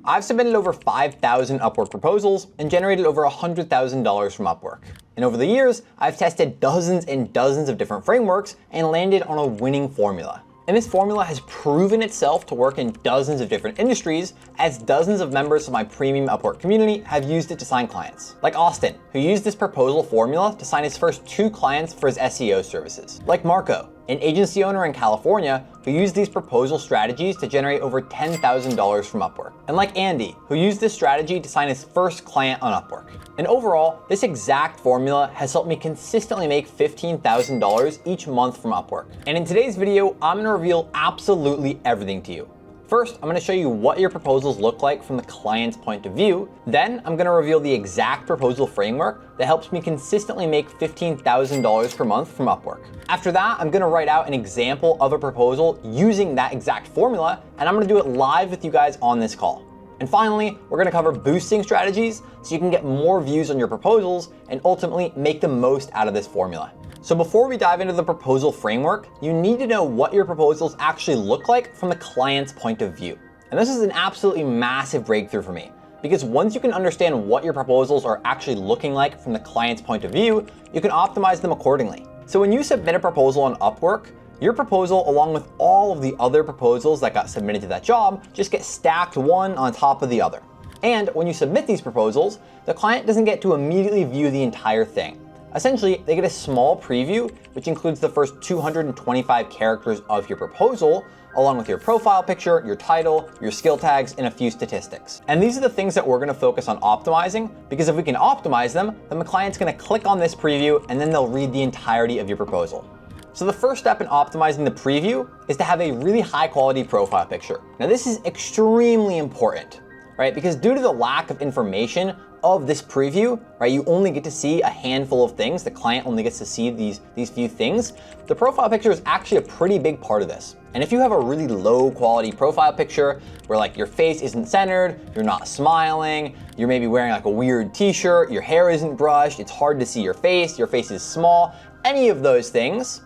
I've submitted over 5,000 Upwork proposals and generated over $100,000 from Upwork. And over the years, I've tested dozens and dozens of different frameworks and landed on a winning formula. And this formula has proven itself to work in dozens of different industries, as dozens of members of my premium Upwork community have used it to sign clients. Like Austin, who used this proposal formula to sign his first 2 clients for his SEO services. Like Marco, an agency owner in California who used these proposal strategies to generate over $10,000 from Upwork. And like Andy, who used this strategy to sign his first client on Upwork. And overall, this exact formula has helped me consistently make $15,000 each month from Upwork. And in today's video, I'm gonna reveal absolutely everything to you. First, I'm going to show you what your proposals look like from the client's point of view. Then I'm going to reveal the exact proposal framework that helps me consistently make $15,000 per month from Upwork. After that, I'm going to write out an example of a proposal using that exact formula, and I'm going to do it live with you guys on this call. And finally, we're going to cover boosting strategies so you can get more views on your proposals and ultimately make the most out of this formula. So before we dive into the proposal framework, you need to know what your proposals actually look like from the client's point of view. And this is an absolutely massive breakthrough for me, because once you can understand what your proposals are actually looking like from the client's point of view, you can optimize them accordingly. So when you submit a proposal on Upwork, your proposal, along with all of the other proposals that got submitted to that job, just get stacked one on top of the other. And when you submit these proposals, the client doesn't get to immediately view the entire thing. Essentially, they get a small preview, which includes the first 225 characters of your proposal, along with your profile picture, your title, your skill tags, and a few statistics. And these are the things that we're gonna focus on optimizing, because if we can optimize them, then the client's gonna click on this preview and then they'll read the entirety of your proposal. So the first step in optimizing the preview is to have a really high quality profile picture. Now this is extremely important, right? Because due to the lack of information of this preview, right, you only get to see a handful of things. The client only gets to see these few things. The profile picture is actually a pretty big part of this. And if you have a really low quality profile picture where like your face isn't centered, you're not smiling, you're maybe wearing like a weird t-shirt, your hair isn't brushed, it's hard to see your face is small, any of those things,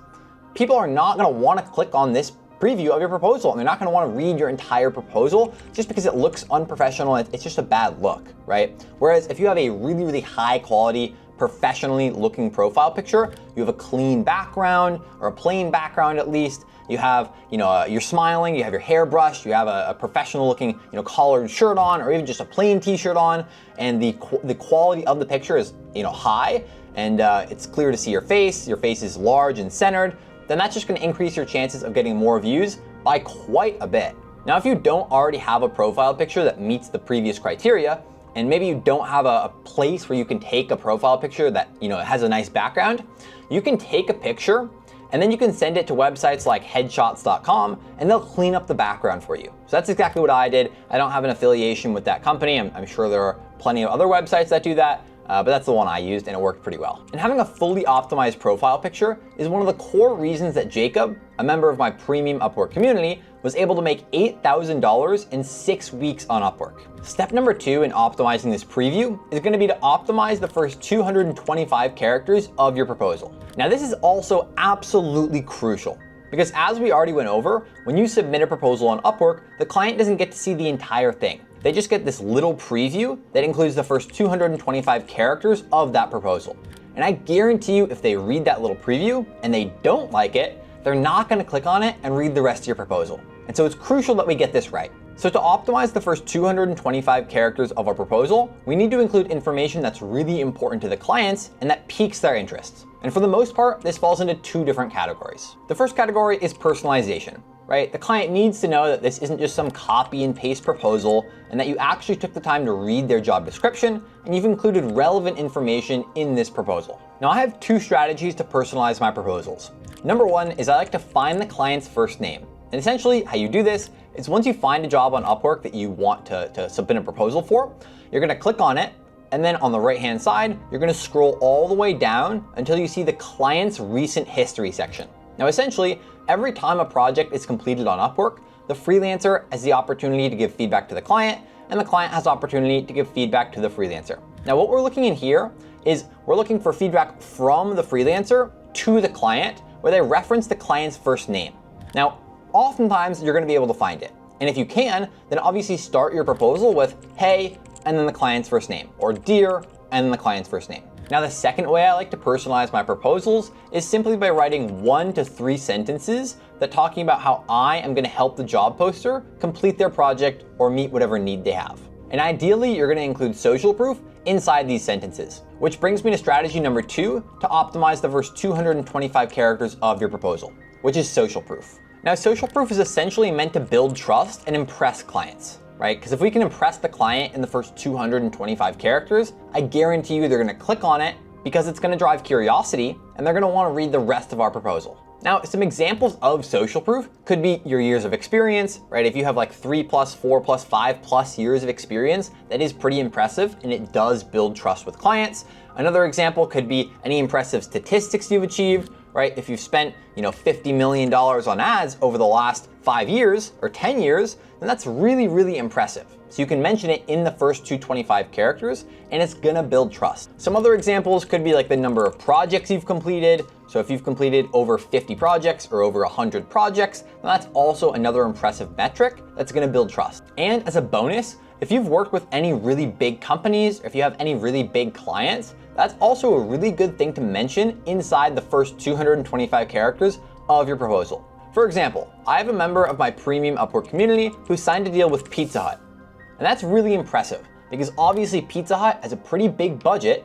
people are not gonna wanna click on this preview of your proposal, and they're not going to want to read your entire proposal just because it looks unprofessional. It's just a bad look, right? Whereas if you have a really, really high quality, professionally looking profile picture, you have a clean background or a plain background at least. You have, you're smiling, you have your hair brushed, you have a professional looking, collared shirt on, or even just a plain t-shirt on, and the quality of the picture is, high, and it's clear to see your face is large and centered, then that's just gonna increase your chances of getting more views by quite a bit. Now, if you don't already have a profile picture that meets the previous criteria, and maybe you don't have a place where you can take a profile picture that has a nice background, you can take a picture and then you can send it to websites like headshots.com and they'll clean up the background for you. So that's exactly what I did. I don't have an affiliation with that company. I'm sure there are plenty of other websites that do that. But that's the one I used and it worked pretty well. And having a fully optimized profile picture is one of the core reasons that Jacob, a member of my premium Upwork community, was able to make $8,000 in 6 weeks on Upwork. Step number 2 in optimizing this preview is going to be to optimize the first 225 characters of your proposal. Now this is also absolutely crucial, because as we already went over, when you submit a proposal on Upwork, the client doesn't get to see the entire thing. They just get this little preview that includes the first 225 characters of that proposal. And I guarantee you, if they read that little preview and they don't like it, they're not gonna click on it and read the rest of your proposal. And so it's crucial that we get this right. So to optimize the first 225 characters of our proposal, we need to include information that's really important to the clients and that piques their interests. And for the most part, this falls into 2 different categories. The first category is personalization. Right? The client needs to know that this isn't just some copy and paste proposal, and that you actually took the time to read their job description and you've included relevant information in this proposal. Now I have 2 strategies to personalize my proposals. Number 1 is I like to find the client's first name. And essentially how you do this is once you find a job on Upwork that you want to submit a proposal for, you're gonna click on it, and then on the right-hand side, you're gonna scroll all the way down until you see the client's recent history section. Now essentially, every time a project is completed on Upwork, the freelancer has the opportunity to give feedback to the client, and the client has the opportunity to give feedback to the freelancer. Now what we're looking in here is we're looking for feedback from the freelancer to the client, where they reference the client's first name. Now, oftentimes you're gonna be able to find it. And if you can, then obviously start your proposal with hey, and then the client's first name, or dear, and then the client's first name. Now, the second way I like to personalize my proposals is simply by writing 1 to 3 sentences that talking about how I am gonna help the job poster complete their project or meet whatever need they have. And ideally, you're gonna include social proof inside these sentences, which brings me to strategy number 2 to optimize the first 225 characters of your proposal, which is social proof. Now, social proof is essentially meant to build trust and impress clients, right? Because if we can impress the client in the first 225 characters, I guarantee you they're gonna click on it because it's gonna drive curiosity and they're gonna wanna read the rest of our proposal. Now, some examples of social proof could be your years of experience, right? If you have like 3+, 4+, 5+ years of experience, that is pretty impressive and it does build trust with clients. Another example could be any impressive statistics you've achieved, right? If you've spent, $50 million on ads over the last 5 years or 10 years, then that's really, really impressive. So you can mention it in the first 225 characters and it's gonna build trust. Some other examples could be like the number of projects you've completed. So if you've completed over 50 projects or over 100 projects, then that's also another impressive metric that's gonna build trust. And as a bonus, if you've worked with any really big companies, or if you have any really big clients, that's also a really good thing to mention inside the first 225 characters of your proposal. For example, I have a member of my premium Upwork community who signed a deal with Pizza Hut. And that's really impressive because obviously Pizza Hut has a pretty big budget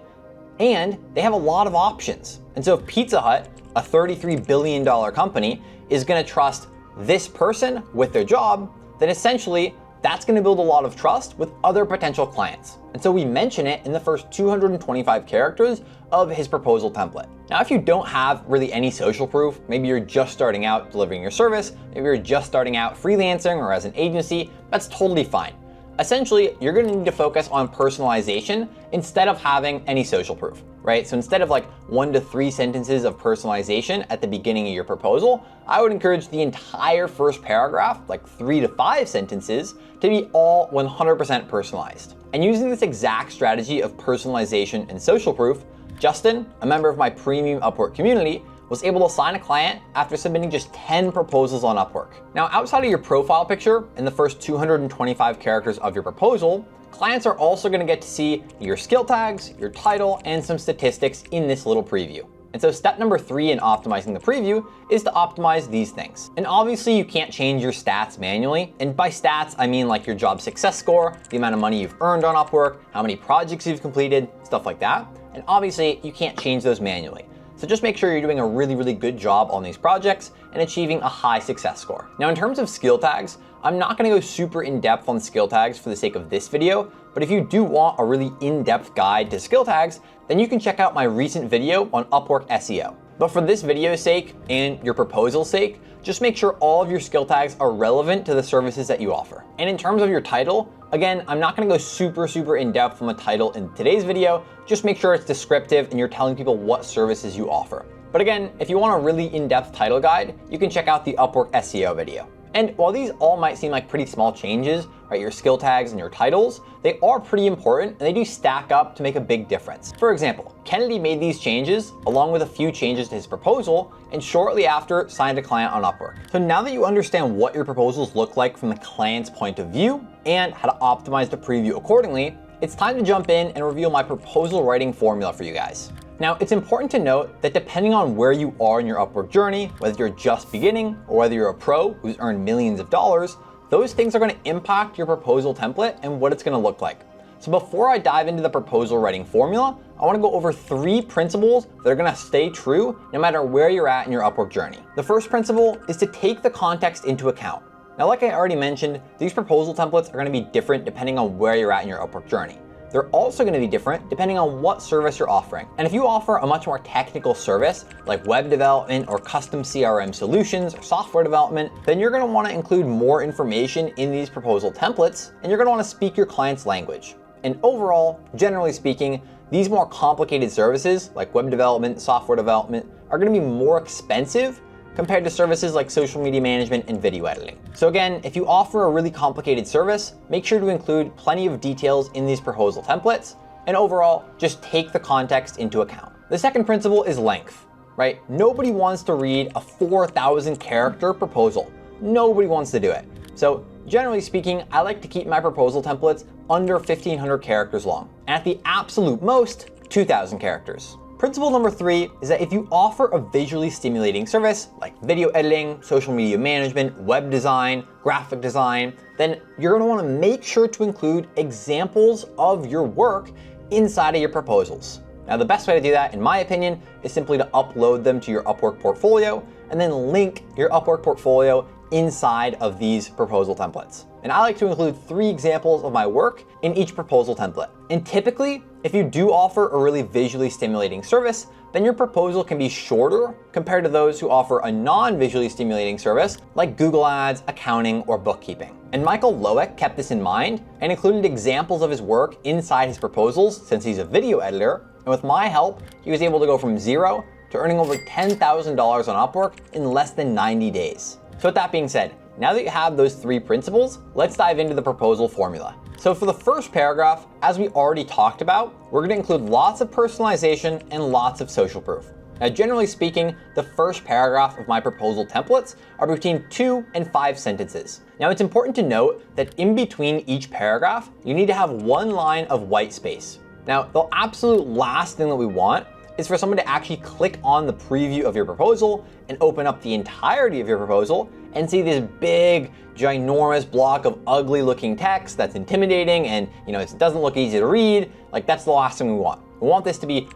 and they have a lot of options. And so if Pizza Hut, a $33 billion company, is gonna trust this person with their job, then essentially that's gonna build a lot of trust with other potential clients. And so we mention it in the first 225 characters of his proposal template. Now, if you don't have really any social proof, maybe you're just starting out delivering your service, maybe you're just starting out freelancing or as an agency, that's totally fine. Essentially, you're gonna need to focus on personalization instead of having any social proof, right? So instead of like 1 to 3 sentences of personalization at the beginning of your proposal, I would encourage the entire first paragraph, like 3 to 5 sentences, to be all 100% personalized. And using this exact strategy of personalization and social proof, Justin, a member of my premium Upwork community, was able to sign a client after submitting just 10 proposals on Upwork. Now, outside of your profile picture in the first 225 characters of your proposal, clients are also gonna get to see your skill tags, your title, and some statistics in this little preview. And so step number 3 in optimizing the preview is to optimize these things. And obviously you can't change your stats manually. And by stats, I mean like your job success score, the amount of money you've earned on Upwork, how many projects you've completed, stuff like that. And obviously you can't change those manually. So just make sure you're doing a really, really good job on these projects and achieving a high success score. Now, in terms of skill tags, I'm not gonna go super in-depth on skill tags for the sake of this video, but if you do want a really in-depth guide to skill tags, then you can check out my recent video on Upwork SEO. But for this video's sake and your proposal's sake, just make sure all of your skill tags are relevant to the services that you offer. And in terms of your title, again, I'm not gonna go super in-depth on the title in today's video, just make sure it's descriptive and you're telling people what services you offer. But again, if you want a really in-depth title guide, you can check out the Upwork SEO video. And while these all might seem like pretty small changes, right, your skill tags and your titles, they are pretty important and they do stack up to make a big difference. For example, Kennedy made these changes along with a few changes to his proposal and shortly after signed a client on Upwork. So now that you understand what your proposals look like from the client's point of view and how to optimize the preview accordingly, it's time to jump in and reveal my proposal writing formula for you guys. Now, it's important to note that depending on where you are in your Upwork journey, whether you're just beginning or whether you're a pro who's earned millions of dollars, those things are gonna impact your proposal template and what it's gonna look like. So before I dive into the proposal writing formula, I wanna go over 3 principles that are gonna stay true no matter where you're at in your Upwork journey. The first principle is to take the context into account. Now, like I already mentioned, these proposal templates are gonna be different depending on where you're at in your Upwork journey. They're also gonna be different depending on what service you're offering. And if you offer a much more technical service like web development or custom CRM solutions or software development, then you're gonna wanna include more information in these proposal templates and you're gonna wanna speak your client's language. And overall, generally speaking, these more complicated services like web development, software development are gonna be more expensive compared to services like social media management and video editing. So again, if you offer a really complicated service, make sure to include plenty of details in these proposal templates, and overall, just take the context into account. The second principle is length, right? Nobody wants to read a 4,000 character proposal. Nobody wants to do it. So Generally speaking, I like to keep my proposal templates under 1,500 characters long, and at the absolute most, 2,000 characters. Principle number 3 is that if you offer a visually stimulating service like video editing, social media management, web design, graphic design, then you're going to want to make sure to include examples of your work inside of your proposals. Now, the best way to do that, in my opinion, is simply to upload them to your Upwork portfolio and then link your Upwork portfolio inside of these proposal templates. And I like to include 3 examples of my work in each proposal template. And typically, if you do offer a really visually stimulating service, then your proposal can be shorter compared to those who offer a non-visually stimulating service like Google Ads, accounting, or bookkeeping. And Michael Loeck kept this in mind and included examples of his work inside his proposals since he's a video editor. And with my help, he was able to go from 0 to earning over $10,000 on Upwork in less than 90 days. So with that being said, now that you have those 3 principles, let's dive into the proposal formula. So for the first paragraph, as we already talked about, we're going to include lots of personalization and lots of social proof. Now, generally speaking, the first paragraph of my proposal templates are between 2 and 5 sentences. Now, it's important to note that in between each paragraph, you need to have 1 line of white space. Now, the absolute last thing that we want is for someone to actually click on the preview of your proposal and open up the entirety of your proposal and see this big, ginormous block of ugly looking text that's intimidating and it doesn't look easy to read. Like, that's the last thing we want. We want this to be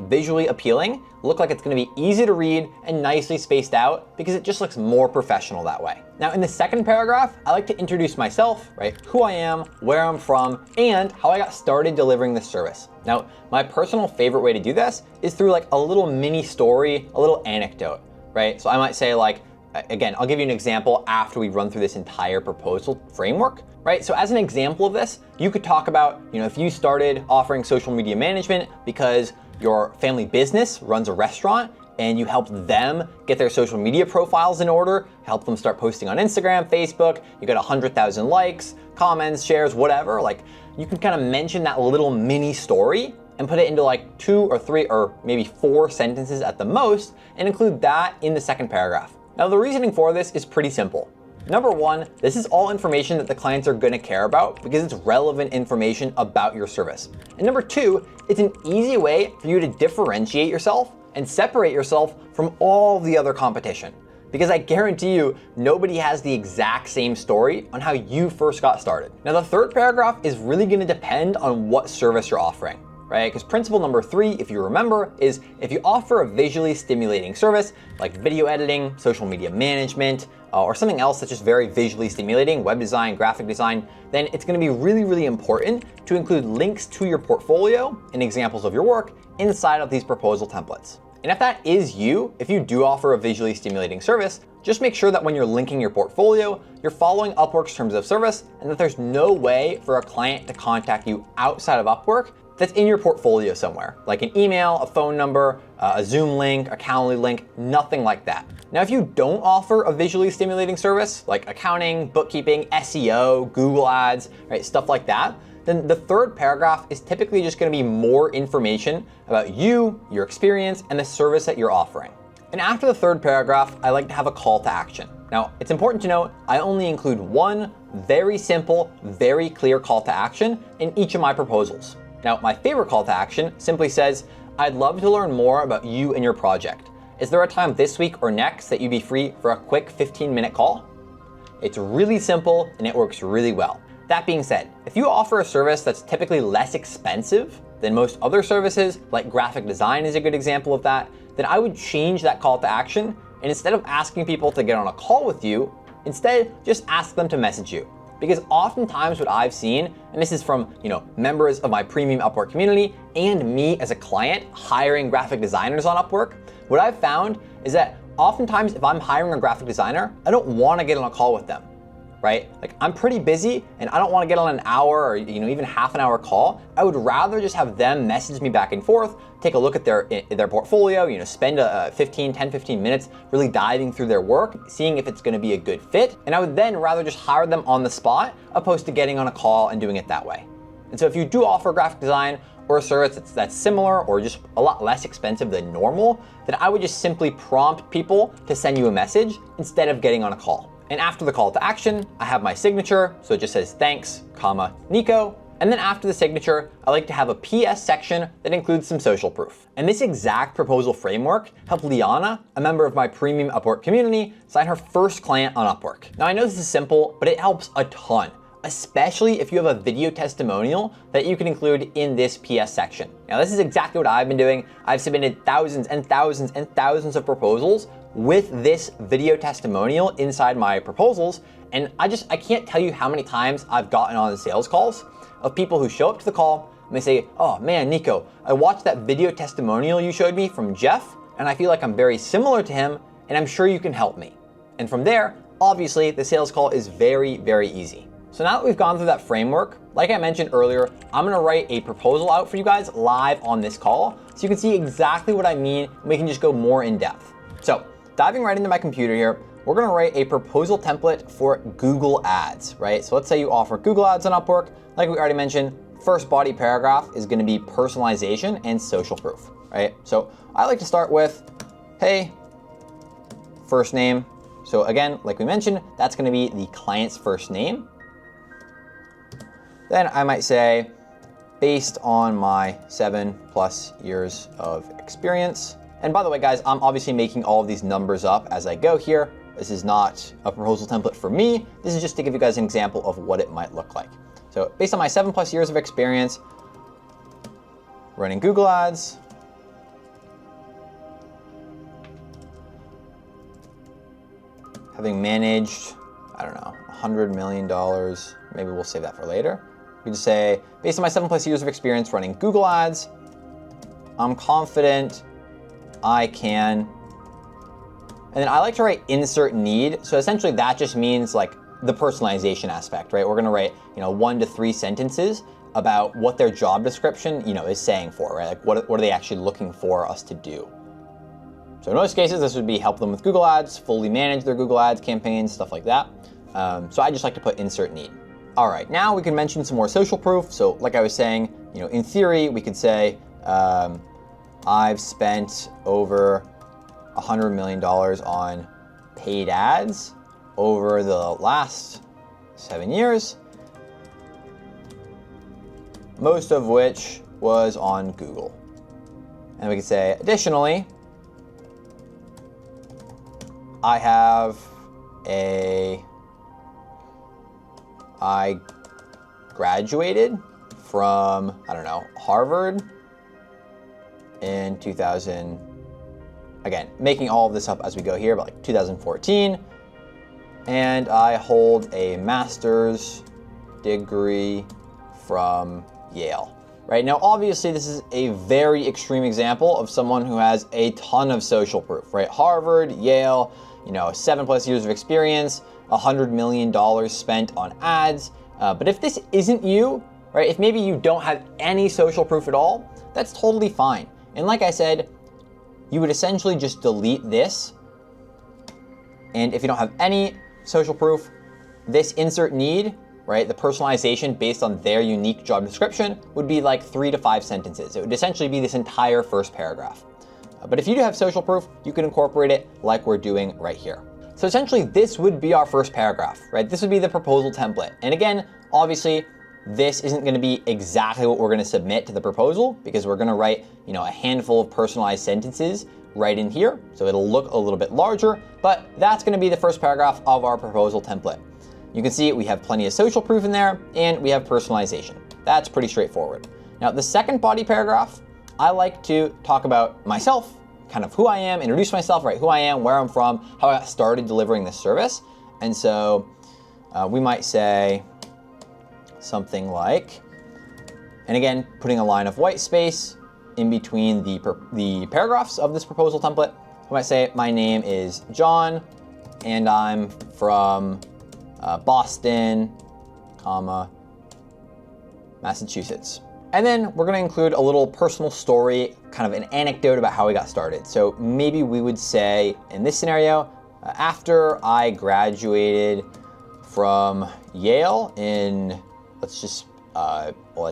visually appealing, look like it's going to be easy to read and nicely spaced out because it just looks more professional that way. Now, in the second paragraph, I like to introduce myself, right? Who I am, where I'm from, and how I got started delivering this service. Now, my personal favorite way to do this is through like a little mini story, a little anecdote, right? So I might say like, again, I'll give you an example after we run through this entire proposal framework, right? So as an example of this, you could talk about, if you started offering social media management because your family business runs a restaurant and you helped them get their social media profiles in order, help them start posting on Instagram, Facebook, you got 100,000 likes, comments, shares, whatever. Like, you can kind of mention that little mini story and put it into like 2 or 3 or maybe 4 sentences at the most and include that in the second paragraph. Now, the reasoning for this is pretty simple. Number 1, this is all information that the clients are going to care about because it's relevant information about your service. And number 2, it's an easy way for you to differentiate yourself and separate yourself from all the other competition. Because I guarantee you, nobody has the exact same story on how you first got started. Now, the third paragraph is really going to depend on what service you're offering, right? Because principle number 3, if you remember, is if you offer a visually stimulating service like video editing, social media management, or something else that's just very visually stimulating, web design, graphic design, then it's going to be really, really important to include links to your portfolio and examples of your work inside of these proposal templates. And if that is you, if you do offer a visually stimulating service, just make sure that when you're linking your portfolio, you're following Upwork's terms of service and that there's no way for a client to contact you outside of Upwork that's in your portfolio somewhere, like an email, a phone number, a Zoom link, a Calendly link, nothing like that. Now, if you don't offer a visually stimulating service like accounting, bookkeeping, SEO, Google Ads, right, stuff like that, then the third paragraph is typically just going to be more information about you, your experience, and the service that you're offering. And after the third paragraph, I like to have a call to action. Now, it's important to note, I only include one very simple, very clear call to action in each of my proposals. Now, my favorite call to action simply says, I'd love to learn more about you and your project. Is there a time this week or next that you'd be free for a quick 15-minute call? It's really simple and it works really well. That being said, if you offer a service that's typically less expensive than most other services, like graphic design is a good example of that, then I would change that call to action, and instead of asking people to get on a call with you, instead just ask them to message you. Because oftentimes what I've seen, and this is from members of my premium Upwork community and me as a client hiring graphic designers on Upwork, what I've found is that oftentimes if I'm hiring a graphic designer, I don't want to get on a call with them, right? Like, I'm pretty busy and I don't want to get on an hour or even half an hour call. I would rather just have them message me back and forth, take a look at their portfolio, spend 10-15 minutes really diving through their work, seeing if it's going to be a good fit. And I would then rather just hire them on the spot opposed to getting on a call and doing it that way. And so if you do offer graphic design or a service that's similar or just a lot less expensive than normal, then I would just simply prompt people to send you a message instead of getting on a call. And after the call to action, I have my signature. So it just says thanks, comma, Nico. And then after the signature, I like to have a PS section that includes some social proof. And this exact proposal framework helped Liana, a member of my premium Upwork community, sign her first client on Upwork. Now I know this is simple, but it helps a ton, especially if you have a video testimonial that you can include in this PS section. Now this is exactly what I've been doing. I've submitted thousands and thousands and thousands of proposals with this video testimonial inside my proposals. And I can't tell you how many times I've gotten on the sales calls of people who show up to the call and they say, oh man, Nico, I watched that video testimonial you showed me from Jeff, and I feel like I'm very similar to him, and I'm sure you can help me. And from there, obviously, the sales call is very, very easy. So now that we've gone through that framework, like I mentioned earlier, I'm gonna write a proposal out for you guys live on this call so you can see exactly what I mean, and we can just go more in depth. So diving right into my computer here, we're gonna write a proposal template for Google Ads, right? So let's say you offer Google Ads on Upwork. Like we already mentioned, first body paragraph is gonna be personalization and social proof, right? So I like to start with, hey, first name. So again, like we mentioned, that's gonna be the client's first name. Then I might say, based on my 7+ years of experience. And by the way, guys, I'm obviously making all of these numbers up as I go here. This is not a proposal template for me. This is just to give you guys an example of what it might look like. So based on my 7+ years of experience running Google Ads, having managed, I don't know, $100 million, maybe we'll save that for later. We just say, based on my 7+ years of experience running Google Ads, I'm confident I can. And then I like to write insert need. So essentially that just means like the personalization aspect, right? We're gonna write, 1 to 3 sentences about what their job description, is saying for, right? Like what are they actually looking for us to do? So in most cases, this would be help them with Google Ads, fully manage their Google Ads campaigns, stuff like that. So I just like to put insert need. All right, now we can mention some more social proof. So like I was saying, in theory, we could say, I've spent over $100 million on paid ads over the last 7 years, most of which was on Google. And we could say, additionally, I graduated from, Harvard in 2000, again, making all of this up as we go here, but like 2014. And I hold a master's degree from Yale. Right now, obviously, this is a very extreme example of someone who has a ton of social proof, right? Harvard, Yale, 7+ years of experience, $100 million spent on ads. But if this isn't you, right? If maybe you don't have any social proof at all, that's totally fine. And like I said, you would essentially just delete this. And if you don't have any social proof, this insert need, right, the personalization based on their unique job description would be like 3 to 5 sentences. It would essentially be this entire first paragraph. But if you do have social proof, you can incorporate it like we're doing right here. So essentially this would be our first paragraph, right? This would be the proposal template. And again, obviously, this isn't gonna be exactly what we're gonna submit to the proposal because we're gonna write, a handful of personalized sentences right in here. So it'll look a little bit larger, but that's gonna be the first paragraph of our proposal template. You can see we have plenty of social proof in there and we have personalization. That's pretty straightforward. Now the second body paragraph, I like to talk about myself, kind of who I am, introduce myself, right? Who I am, where I'm from, how I got started delivering this service. And so we might say something like, and again, putting a line of white space in between the paragraphs of this proposal template. I might say, my name is John, and I'm from Boston, Massachusetts. And then we're gonna include a little personal story, kind of an anecdote about how we got started. So maybe we would say, in this scenario, after I graduated from Yale in, let's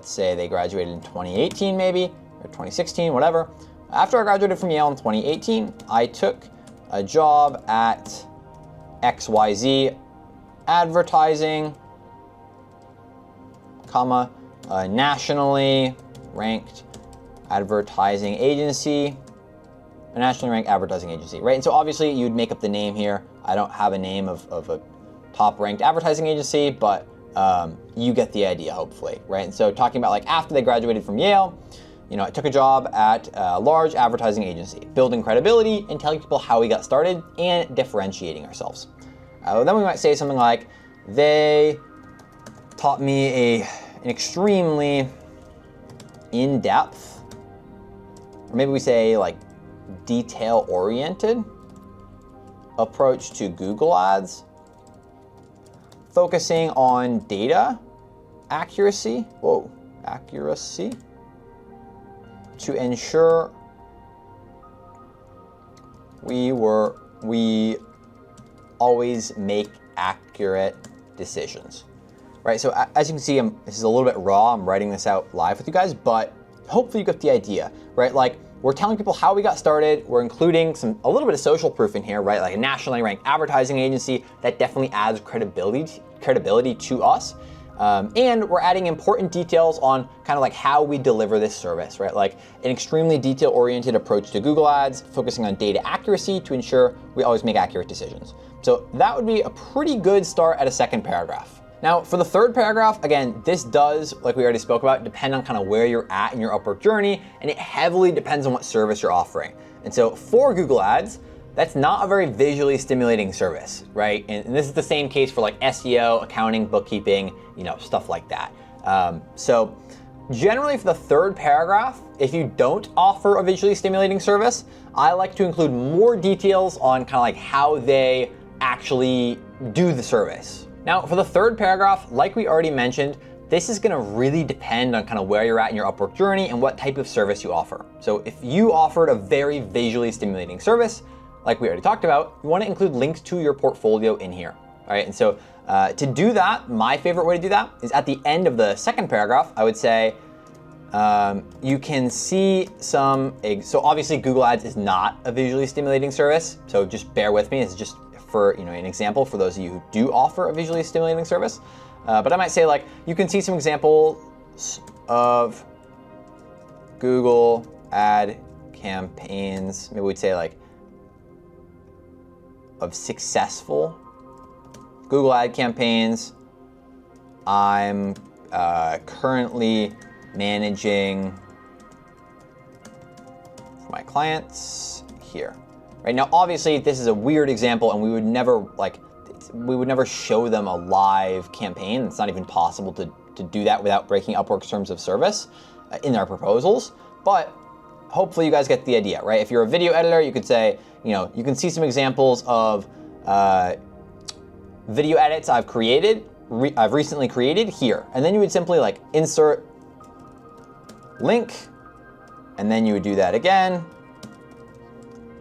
say they graduated in 2018 maybe, or 2016, whatever. After I graduated from Yale in 2018, I took a job at XYZ advertising, comma, nationally ranked advertising agency, a nationally ranked advertising agency, right? And so obviously you'd make up the name here. I don't have a name of a top ranked advertising agency, but you get the idea, hopefully, right? And so talking about like after they graduated from Yale, I took a job at a large advertising agency, building credibility and telling people how we got started and differentiating ourselves. Then we might say something like, they taught me an extremely in-depth, or maybe we say like detail-oriented approach to Google Ads, focusing on data accuracy, to ensure we always make accurate decisions, right? So as you can see, this is a little bit raw. I'm writing this out live with you guys, but hopefully you get the idea, right? Like we're telling people how we got started. We're including a little bit of social proof in here, right? Like a nationally ranked advertising agency that definitely adds credibility to us. And we're adding important details on kind of like how we deliver this service, right? Like an extremely detail-oriented approach to Google Ads, focusing on data accuracy to ensure we always make accurate decisions. So that would be a pretty good start at a second paragraph. Now, for the third paragraph, again, this does, like we already spoke about, depend on kind of where you're at in your Upwork journey, and it heavily depends on what service you're offering. And so for Google Ads, that's not a very visually stimulating service, right? And this is the same case for like SEO, accounting, bookkeeping, stuff like that. So generally for the third paragraph, if you don't offer a visually stimulating service, I like to include more details on kind of like how they actually do the service. Now for the third paragraph, like we already mentioned, this is gonna really depend on kind of where you're at in your Upwork journey and what type of service you offer. So if you offered a very visually stimulating service, like we already talked about, you wanna include links to your portfolio in here, all right? And so to do that, my favorite way to do that is at the end of the second paragraph, I would say, you can see so obviously Google Ads is not a visually stimulating service, so just bear with me. It's just for an example for those of you who do offer a visually stimulating service. But I might say like, you can see some examples of Google ad campaigns. Maybe we'd say like of successful Google ad campaigns I'm currently managing for my clients here. Right now, obviously, this is a weird example, and we would never show them a live campaign. It's not even possible to do that without breaking Upwork's terms of service in our proposals. But hopefully, you guys get the idea, right? If you're a video editor, you could say, you can see some examples of video edits I've recently created here, and then you would simply like insert link, and then you would do that again.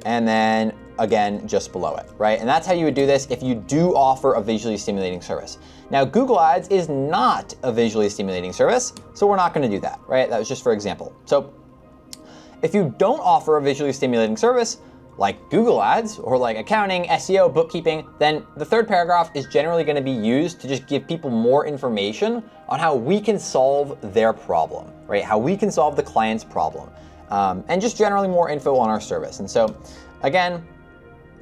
And then again, just below it, right? And that's how you would do this if you do offer a visually stimulating service. Now, Google Ads is not a visually stimulating service, so we're not gonna do that, right? That was just for example. So if you don't offer a visually stimulating service, like Google Ads or like accounting, SEO, bookkeeping, then the third paragraph is generally gonna be used to just give people more information on how we can solve their problem, right? How we can solve the client's problem. And just generally more info on our service. And so again,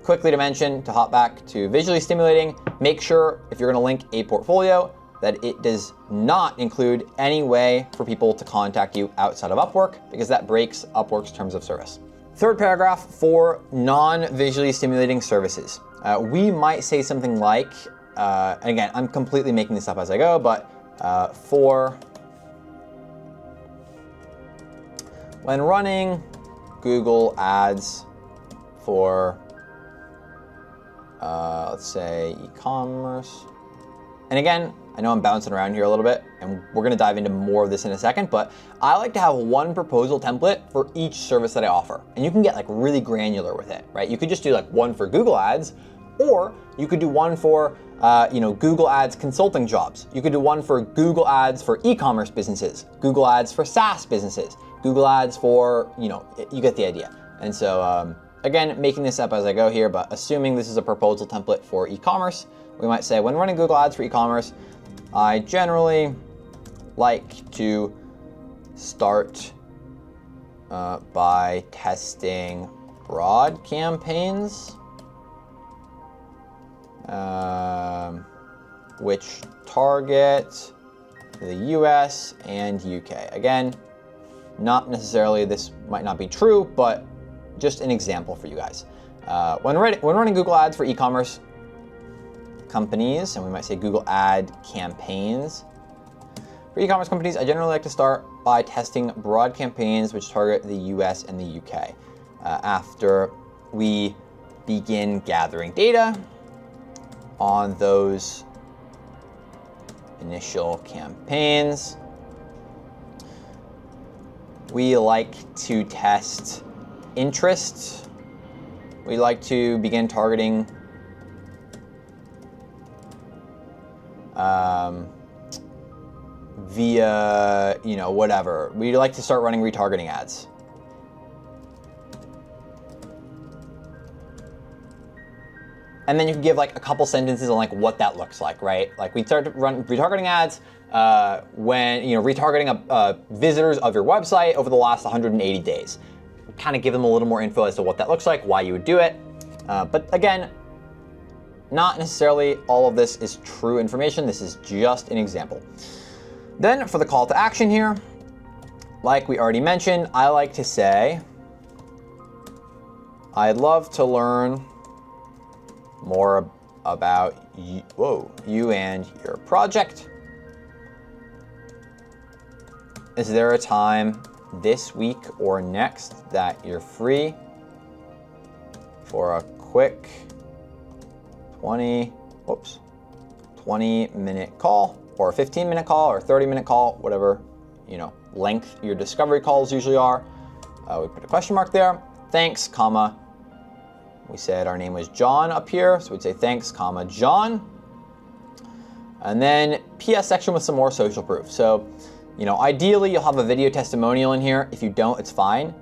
quickly to mention, to hop back to visually stimulating, make sure if you're gonna link a portfolio that it does not include any way for people to contact you outside of Upwork, because that breaks Upwork's terms of service. Third paragraph for non-visually stimulating services. We might say something like, and again, I'm completely making this up as I go, but for when running Google Ads for, let's say, e-commerce. And again, I know I'm bouncing around here a little bit, and we're gonna dive into more of this in a second, but I like to have one proposal template for each service that I offer. And you can get like really granular with it, right? You could just do like one for Google Ads, or you could do one for Google Ads consulting jobs. You could do one for Google Ads for e-commerce businesses, Google Ads for SaaS businesses, Google Ads for, you get the idea. And so again, making this up as I go here, but assuming this is a proposal template for e-commerce, we might say, when running Google Ads for e-commerce, I generally like to start by testing broad campaigns, which target the US and UK. Again, not necessarily, this might not be true, but just an example for you guys. When running Google Ads for e-commerce companies, and we might say Google Ad campaigns, for e-commerce companies, I generally like to start by testing broad campaigns which target the US and the UK. After we begin gathering data on those initial campaigns, we like to test interest. We like to begin targeting via, whatever. We like to start running retargeting ads. And then you can give like a couple sentences on like what that looks like, right? Like we start to run retargeting ads when, retargeting visitors of your website over the last 180 days. Kind of give them a little more info as to what that looks like, why you would do it. But again, not necessarily all of this is true information. This is just an example. Then for the call to action here, like we already mentioned, I like to say, I'd love to learn more about you and your project. Is there a time this week or next that you're free for a quick 20-minute call, or a 15-minute call, or a 30-minute call, whatever length your discovery calls usually are. We put a question mark there. Thanks, comma. We said our name was John up here, so we'd say thanks, comma, John. And then PS section with some more social proof. So, ideally you'll have a video testimonial in here. If you don't, it's fine.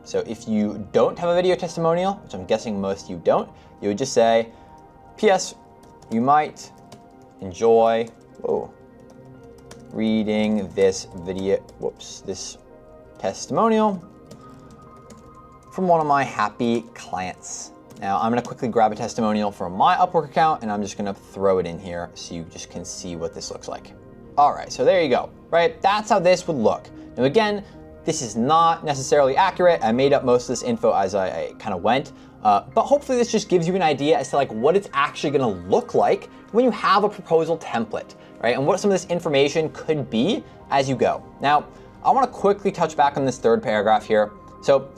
So if you don't have a video testimonial, which I'm guessing most of you don't, you would just say, PS, you might enjoy reading this this testimonial from one of my happy clients. Now I'm gonna quickly grab a testimonial from my Upwork account and I'm just gonna throw it in here so you just can see what this looks like. All right, so there you go, right? That's how this would look. Now again, this is not necessarily accurate. I made up most of this info as I kind of went, but hopefully this just gives you an idea as to like what it's actually gonna look like when you have a proposal template, right? And what some of this information could be as you go. Now, I wanna quickly touch back on this third paragraph here. So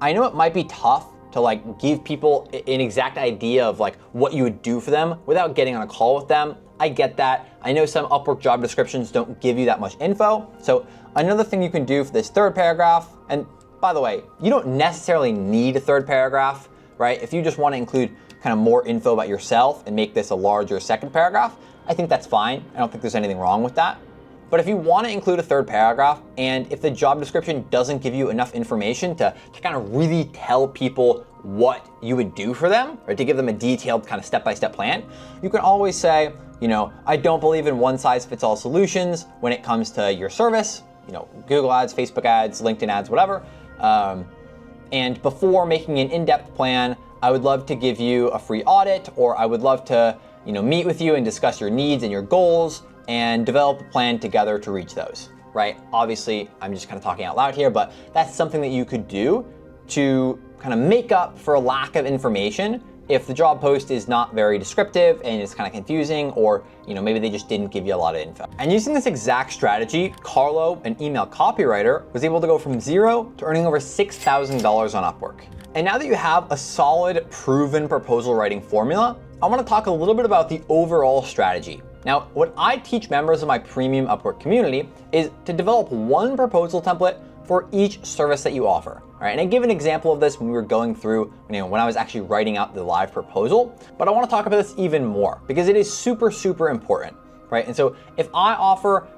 I know it might be tough to like give people an exact idea of like what you would do for them without getting on a call with them. I get that. I know some Upwork job descriptions don't give you that much info. So another thing you can do for this third paragraph, and by the way, you don't necessarily need a third paragraph, right? If you just want to include kind of more info about yourself and make this a larger second paragraph, I think that's fine. I don't think there's anything wrong with that. But if you want to include a third paragraph, and if the job description doesn't give you enough information to kind of really tell people what you would do for them, or to give them a detailed kind of step-by-step plan, you can always say, I don't believe in one-size-fits-all solutions when it comes to your service, Google ads, Facebook ads, LinkedIn ads, whatever. And before making an in-depth plan, I would love to give you a free audit, or I would love to, meet with you and discuss your needs and your goals and develop a plan together to reach those, right? Obviously, I'm just kind of talking out loud here, but that's something that you could do to kind of make up for a lack of information if the job post is not very descriptive and it's kind of confusing, or maybe they just didn't give you a lot of info. And using this exact strategy, Carlo, an email copywriter, was able to go from zero to earning over $6,000 on Upwork. And now that you have a solid, proven proposal writing formula, I want to talk a little bit about the overall strategy. Now, what I teach members of my premium Upwork community is to develop one proposal template for each service that you offer. All right, and I give an example of this when we were going through, when I was actually writing out the live proposal, but I want to talk about this even more because it is super, super important, right? And so if I offer,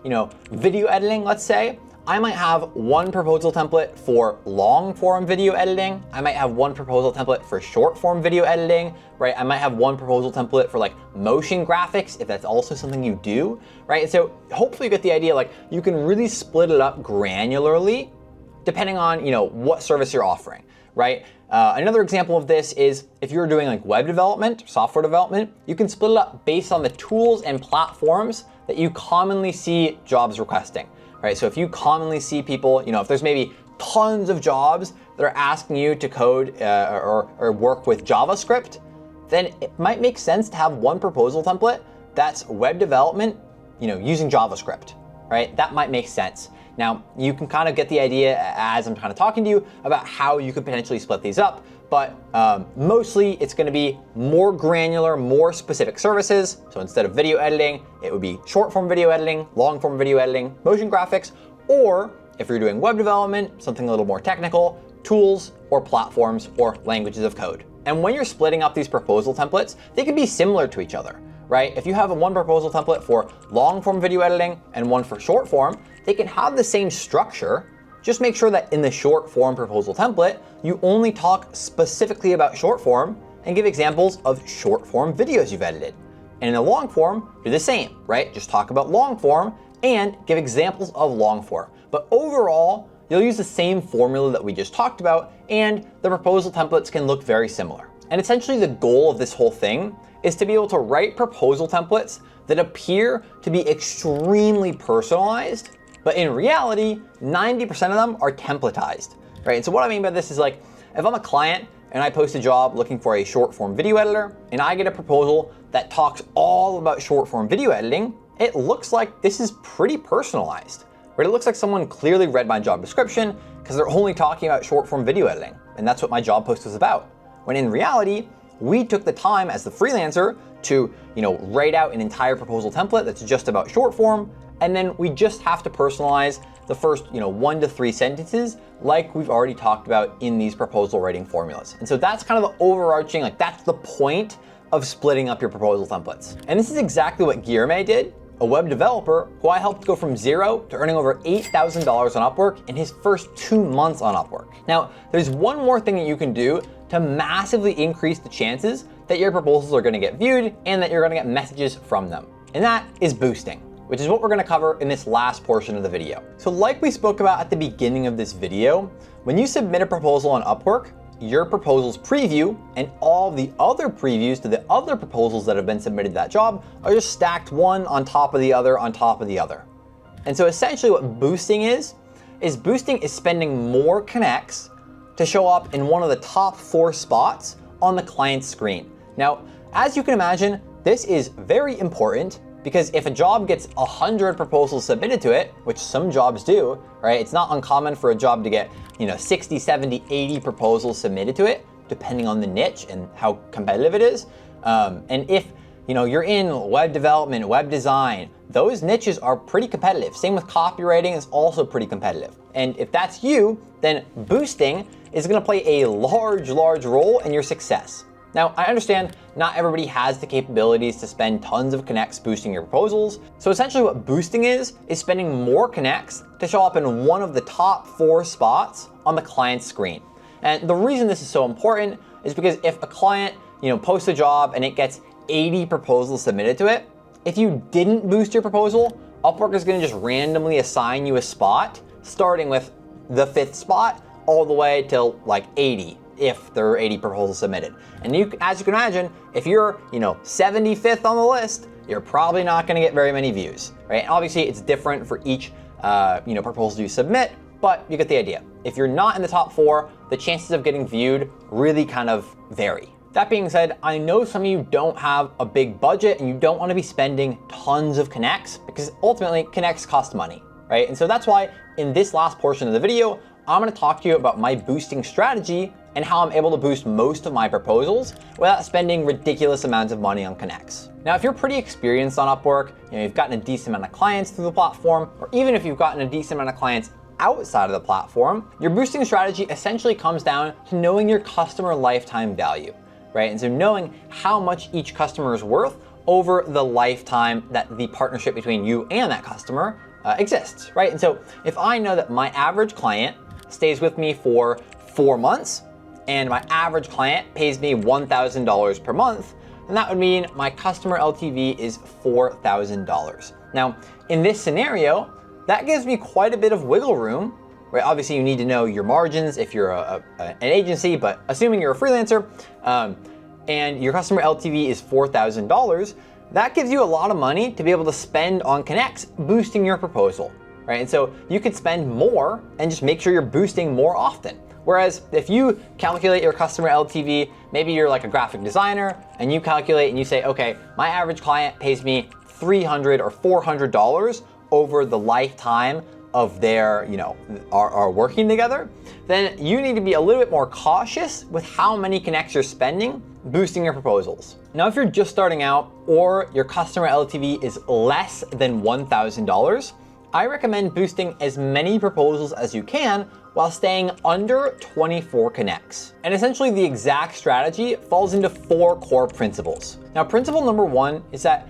video editing, let's say, I might have one proposal template for long form video editing. I might have one proposal template for short form video editing, right? I might have one proposal template for like motion graphics, if that's also something you do, right? So hopefully you get the idea, like you can really split it up granularly depending on, what service you're offering, right? Another example of this is if you're doing like web development, software development, you can split it up based on the tools and platforms that you commonly see jobs requesting. Right, so if you commonly see people, if there's maybe tons of jobs that are asking you to code or work with JavaScript, then it might make sense to have one proposal template that's web development, using JavaScript, right? That might make sense. Now, you can kind of get the idea as I'm kind of talking to you about how you could potentially split these up, but mostly it's going to be more granular, more specific services. So instead of video editing, it would be short form video editing, long form video editing, motion graphics, or if you're doing web development, something a little more technical, tools or platforms or languages of code. And when you're splitting up these proposal templates, they can be similar to each other, right? If you have one proposal template for long form video editing and one for short form, they can have the same structure. Just make sure that in the short form proposal template, you only talk specifically about short form and give examples of short form videos you've edited. And in the long form, do the same, right? Just talk about long form and give examples of long form. But overall, you'll use the same formula that we just talked about, and the proposal templates can look very similar. And essentially the goal of this whole thing is to be able to write proposal templates that appear to be extremely personalized, but in reality, 90% of them are templatized, right? And so what I mean by this is like, if I'm a client and I post a job looking for a short form video editor, and I get a proposal that talks all about short form video editing, it looks like this is pretty personalized, right? It looks like someone clearly read my job description because they're only talking about short form video editing, and that's what my job post was about. When in reality, we took the time as the freelancer to, write out an entire proposal template that's just about short form, and then we just have to personalize the first, 1 to 3 sentences like we've already talked about in these proposal writing formulas. And so that's kind of the overarching, that's the point of splitting up your proposal templates. And this is exactly what Guillerme did, a web developer who I helped go from zero to earning over $8,000 on Upwork in his first 2 months on Upwork. Now, there's one more thing that you can do to massively increase the chances that your proposals are going to get viewed and that you're going to get messages from them. And that is boosting, which is what we're going to cover in this last portion of the video. So like we spoke about at the beginning of this video, when you submit a proposal on Upwork, your proposal's preview and all the other previews to the other proposals that have been submitted to that job are just stacked one on top of the other on top of the other. And so essentially what boosting is boosting is spending more connects to show up in one of the top 4 spots on the client's screen. Now, as you can imagine, this is very important because if a job gets 100 proposals submitted to it, which some jobs do, right? It's not uncommon for a job to get, 60, 70, 80 proposals submitted to it, depending on the niche and how competitive it is. And if, you're in web development, web design, those niches are pretty competitive. Same with copywriting is also pretty competitive. And if that's you, then boosting is gonna play a large role in your success. Now, I understand not everybody has the capabilities to spend tons of connects boosting your proposals. So essentially what boosting is spending more connects to show up in one of the top 4 spots on the client's screen. And the reason this is so important is because if a client, posts a job and it gets 80 proposals submitted to it, if you didn't boost your proposal, Upwork is gonna just randomly assign you a spot, starting with the 5th spot all the way till like 80. If there are 80 proposals submitted. And as you can imagine, if you're 75th on the list, you're probably not gonna get very many views, right? And obviously it's different for each proposal you submit, but you get the idea. If you're not in the top 4, the chances of getting viewed really kind of vary. That being said, I know some of you don't have a big budget and you don't wanna be spending tons of connects because ultimately connects cost money, right? And so that's why in this last portion of the video, I'm gonna talk to you about my boosting strategy and how I'm able to boost most of my proposals without spending ridiculous amounts of money on connects. Now, if you're pretty experienced on Upwork, you've gotten a decent amount of clients through the platform, or even if you've gotten a decent amount of clients outside of the platform, your boosting strategy essentially comes down to knowing your customer lifetime value, right? And so knowing how much each customer is worth over the lifetime that the partnership between you and that customer exists, right? And so if I know that my average client stays with me for 4 months and my average client pays me $1,000 per month, then that would mean my customer LTV is $4,000. Now, in this scenario, that gives me quite a bit of wiggle room, right? Obviously, you need to know your margins if you're an agency, but assuming you're a freelancer and your customer LTV is $4,000, that gives you a lot of money to be able to spend on connects boosting your proposal, right? And so you could spend more and just make sure you're boosting more often. Whereas if you calculate your customer LTV, maybe you're like a graphic designer and you calculate and you say, okay, my average client pays me $300 or $400 over the lifetime of their, are working together, then you need to be a little bit more cautious with how many connects you're spending boosting your proposals. Now, if you're just starting out or your customer LTV is less than $1,000, I recommend boosting as many proposals as you can while staying under 24 connects. And essentially the exact strategy falls into 4 core principles. Now, principle number 1 is that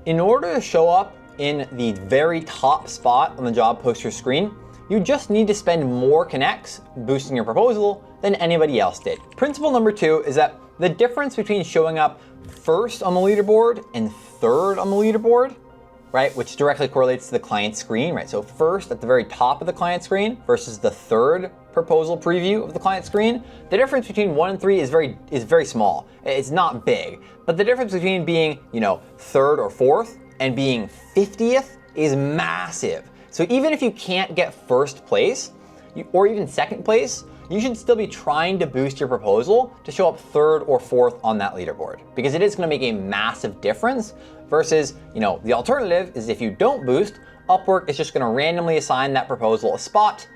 in order to show up in the very top spot on the job poster screen, you just need to spend more connects boosting your proposal than anybody else did. Principle number 2 is that the difference between showing up first on the leaderboard and third on the leaderboard, right, which directly correlates to the client screen, right? So first at the very top of the client screen versus the third proposal preview of the client screen, the difference between 1 and 3 is very small. It's not big, but the difference between being, third or fourth and being 50th is massive. So even if you can't get first place or even second place, you should still be trying to boost your proposal to show up third or fourth on that leaderboard, because it is going to make a massive difference versus, the alternative is if you don't boost, Upwork is just going to randomly assign that proposal a spot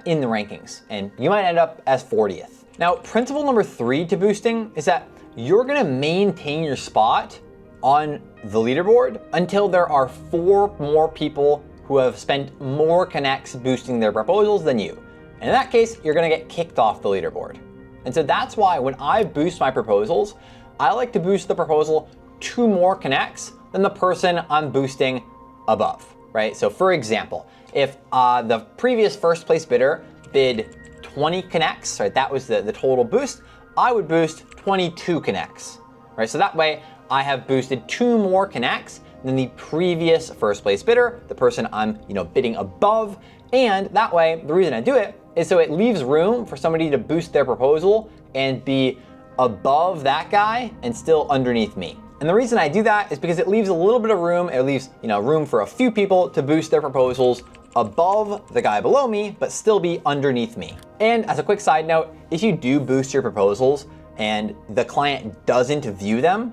in the rankings, and you might end up as 40th. Now, principle number 3 to boosting is that you're going to maintain your spot on the leaderboard until there are 4 more people who have spent more connects boosting their proposals than you. And in that case, you're gonna get kicked off the leaderboard. And so that's why when I boost my proposals, I like to boost the proposal 2 more connects than the person I'm boosting above, right? So for example, if the previous first place bidder bid 20 connects, right, that was the total boost, I would boost 22 connects, right? So that way I have boosted 2 more connects than the previous first place bidder, the person I'm bidding above. And that way, the reason I do it is so it leaves room for somebody to boost their proposal and be above that guy and still underneath me. And the reason I do that is because it leaves a little bit of room. It leaves room for a few people to boost their proposals above the guy below me, but still be underneath me. And as a quick side note, if you do boost your proposals and the client doesn't view them,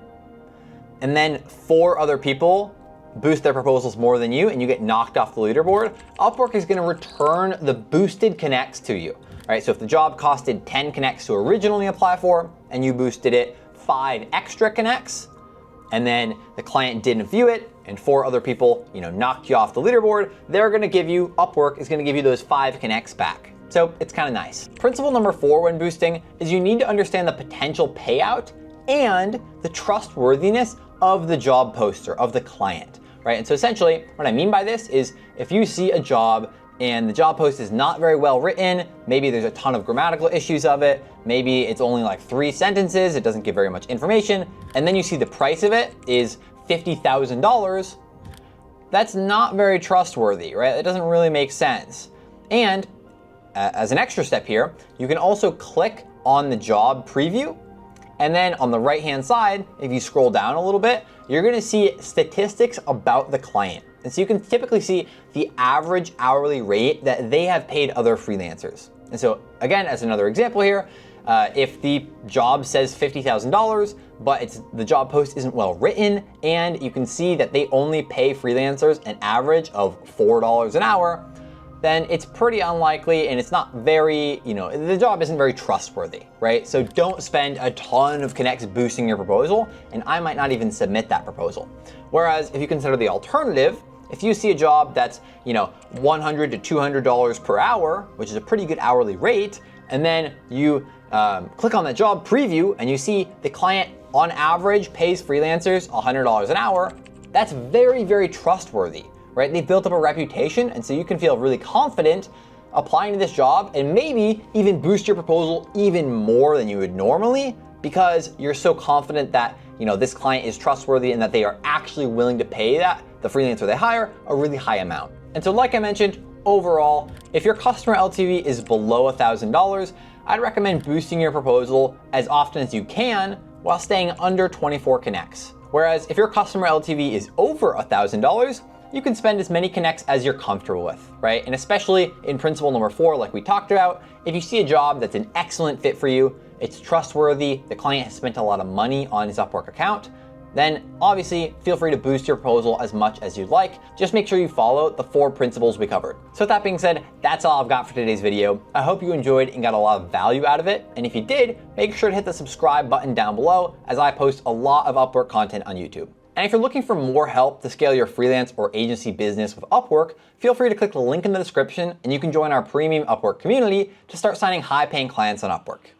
and then 4 other people boost their proposals more than you and you get knocked off the leaderboard, Upwork is going to return the boosted connects to you. Right? So if the job costed 10 connects to originally apply for and you boosted it 5 extra connects, and then the client didn't view it and 4 other people knocked you off the leaderboard, Upwork is going to give you those 5 connects back. So it's kind of nice. Principle number 4 when boosting is you need to understand the potential payout and the trustworthiness of the job poster, of the client, right? And so essentially what I mean by this is if you see a job and the job post is not very well written, maybe there's a ton of grammatical issues of it, maybe it's only like 3 sentences, it doesn't give very much information, and then you see the price of it is $50,000, that's not very trustworthy, right? It doesn't really make sense. And as an extra step here, you can also click on the job preview. And then on the right-hand side, if you scroll down a little bit, you're gonna see statistics about the client. And so you can typically see the average hourly rate that they have paid other freelancers. And so again, as another example here, if the job says $50,000, but the job post isn't well written, and you can see that they only pay freelancers an average of $4 an hour, then it's pretty unlikely and it's not very, the job isn't very trustworthy, right? So don't spend a ton of connects boosting your proposal, and I might not even submit that proposal. Whereas if you consider the alternative, if you see a job that's, $100 to $200 per hour, which is a pretty good hourly rate, and then you click on that job preview and you see the client on average pays freelancers $100 an hour, that's very, very trustworthy, right? They've built up a reputation, and so you can feel really confident applying to this job and maybe even boost your proposal even more than you would normally, because you're so confident that this client is trustworthy and that they are actually willing to pay the freelancer they hire a really high amount. And so like I mentioned, overall, if your customer LTV is below $1,000, I'd recommend boosting your proposal as often as you can while staying under 24 connects. Whereas if your customer LTV is over $1,000, you can spend as many connects as you're comfortable with, right? And especially in principle number 4, like we talked about, if you see a job that's an excellent fit for you, it's trustworthy, the client has spent a lot of money on his Upwork account, then obviously feel free to boost your proposal as much as you'd like. Just make sure you follow the 4 principles we covered. So with that being said, that's all I've got for today's video. I hope you enjoyed and got a lot of value out of it. And if you did, make sure to hit the subscribe button down below, as I post a lot of Upwork content on YouTube. And if you're looking for more help to scale your freelance or agency business with Upwork, feel free to click the link in the description and you can join our premium Upwork community to start signing high-paying clients on Upwork.